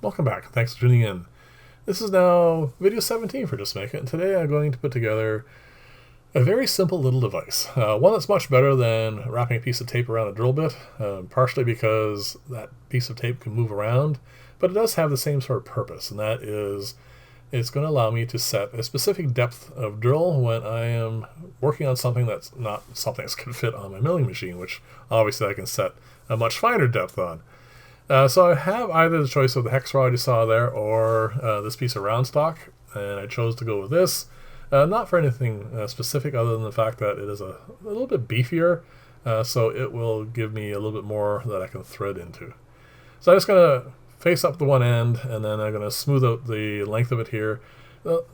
Welcome back. Thanks for tuning in. This is now video 17 for Just Make It, and today I'm going to put together a very simple little device. One that's much better than wrapping a piece of tape around a drill bit, partially because that piece of tape can move around, but it does have the same sort of purpose, and that is it's going to allow me to set a specific depth of drill when I am working on something that's not something that's going to fit on my milling machine, which obviously I can set a much finer depth on. So I have either the choice of the hex rod you saw there or this piece of round stock, and I chose to go with this. Not for anything specific other than the fact that it is a little bit beefier, so it will give me a little bit more that I can thread into. So I'm just going to face up the one end, and then I'm going to smooth out the length of it here.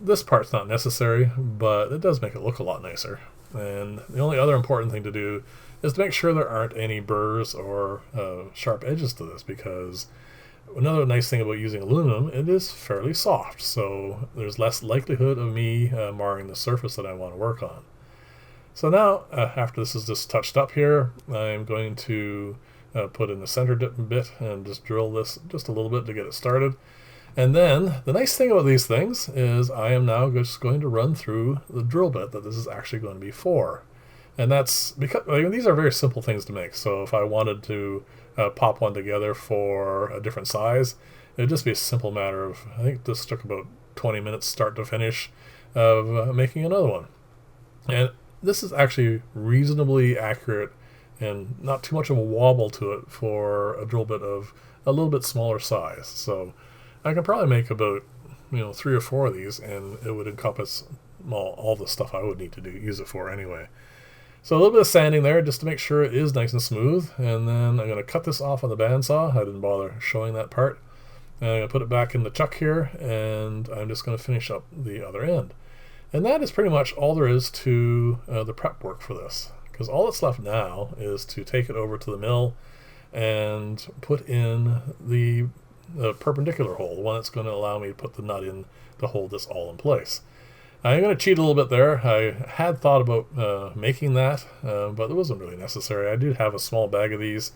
This part's not necessary, but it does make it look a lot nicer. And the only other important thing to do is to make sure there aren't any burrs or sharp edges to this, because another nice thing about using aluminum, it is fairly soft, so there's less likelihood of me marring the surface that I want to work on. So now, after this is just touched up here, I'm going to put in the center bit and just drill this just a little bit to get it started. And then the nice thing about these things is I am now just going to run through the drill bit that this is actually going to be for. And that's because these are very simple things to make. So if I wanted to pop one together for a different size, it would just be a simple matter of, I think this took about 20 minutes start to finish of making another one. And this is actually reasonably accurate and not too much of a wobble to it for a drill bit of a little bit smaller size. So I can probably make about 3 or 4 of these, and it would encompass all the stuff I would need to use it for anyway. So a little bit of sanding there just to make sure it is nice and smooth, and then I'm going to cut this off on the bandsaw. I didn't bother showing that part. And I'm going to put it back in the chuck here, and I'm just going to finish up the other end. And that is pretty much all there is to the prep work for this, because all that's left now is to take it over to the mill and put in the perpendicular hole, the one that's going to allow me to put the nut in to hold this all in place. I'm going to cheat a little bit there. I had thought about making that, but it wasn't really necessary. I did have a small bag of these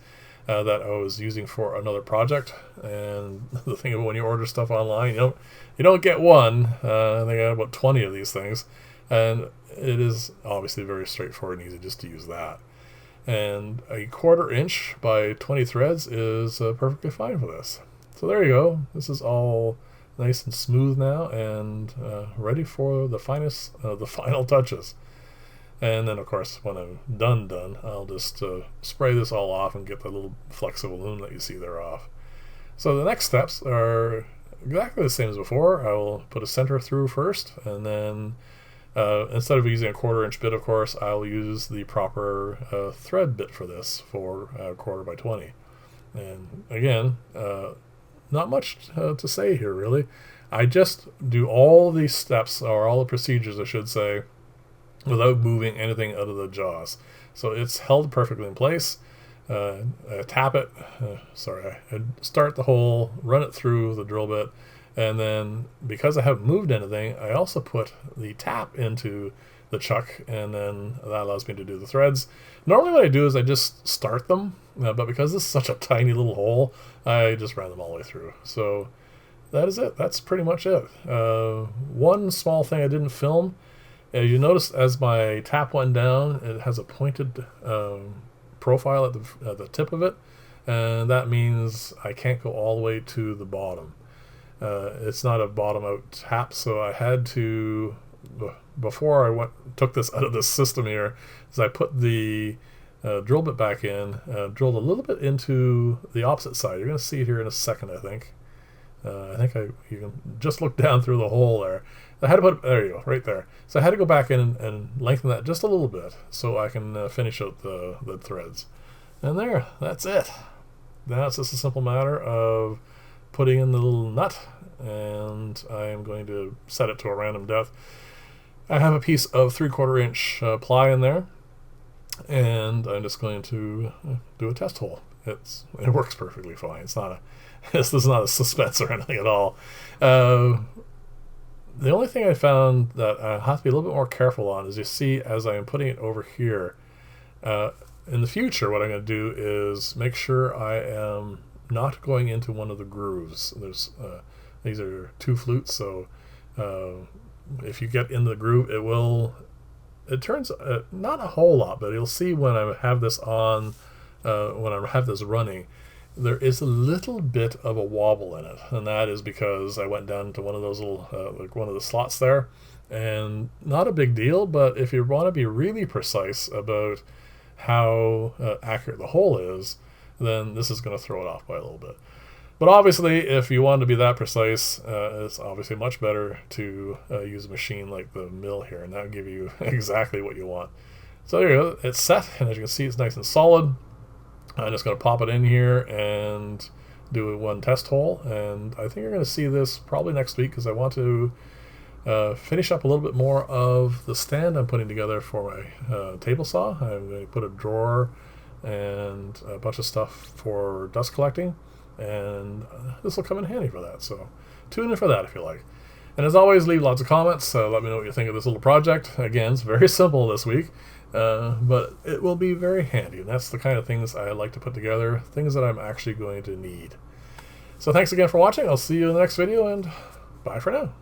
that I was using for another project, and the thing about when you order stuff online, you don't get one. I think I got about 20 of these things, and it is obviously very straightforward and easy just to use that. And a 1/4 inch by 20 threads is perfectly fine for this. So there you go. This is all nice and smooth now, and ready for the final touches. And then, of course, when I'm done, I'll just spray this all off and get the little flecks of aluminum that you see there off. So the next steps are exactly the same as before. I will put a center through first, and then instead of using a 1/4 inch bit, of course, I'll use the proper thread bit for this for 1/4 by 20. And again, not much to say here, really. I just do all these steps, or all the procedures, I should say, without moving anything out of the jaws. So it's held perfectly in place. I tap it, I start the hole, run it through the drill bit, and then because I haven't moved anything, I also put the tap into the chuck, and then that allows me to do the threads. Normally what I do is I just start them, but because this is such a tiny little hole, I just ran them all the way through. So that is it. That's pretty much it. One small thing I didn't film, you notice as my tap went down, it has a pointed profile at the tip of it, and that means I can't go all the way to the bottom. It's not a bottom out tap, so I had to, before I took this out of the system here, is I put the drill bit back in, drilled a little bit into the opposite side. You're going to see it here in a second, I think. You can just look down through the hole there. I had to put, there you go, right there. So I had to go back in and lengthen that just a little bit so I can finish out the threads. And there, that's it. Now it's just a simple matter of putting in the little nut, and I am going to set it to a random depth. I have a piece of 3/4 inch ply in there, and I'm just going to do a test hole. It works perfectly fine. This is not a suspense or anything at all. The only thing I found that I have to be a little bit more careful on is, you see, as I am putting it over here, in the future what I'm going to do is make sure I am not going into one of the grooves. There's these are 2 flutes, so if you get in the groove, it turns not a whole lot, but you'll see when I have this on, when I have this running, there is a little bit of a wobble in it, and that is because I went down to one of those little, like one of the slots there, and not a big deal, but if you want to be really precise about how accurate the hole is, then this is going to throw it off by a little bit. But obviously, if you want to be that precise, it's obviously much better to use a machine like the mill here, and that'll give you exactly what you want. So there you go, it's set, and as you can see, it's nice and solid. I'm just going to pop it in here and do one test hole, and I think you're going to see this probably next week, because I want to finish up a little bit more of the stand I'm putting together for my table saw. I'm going to put a drawer and a bunch of stuff for dust collecting, and this will come in handy for that, so tune in for that if you like. And as always, leave lots of comments, let me know what you think of this little project. Again, it's very simple this week, but it will be very handy, and that's the kind of things I like to put together, things that I'm actually going to need. So thanks again for watching. I'll see you in the next video, and bye for now.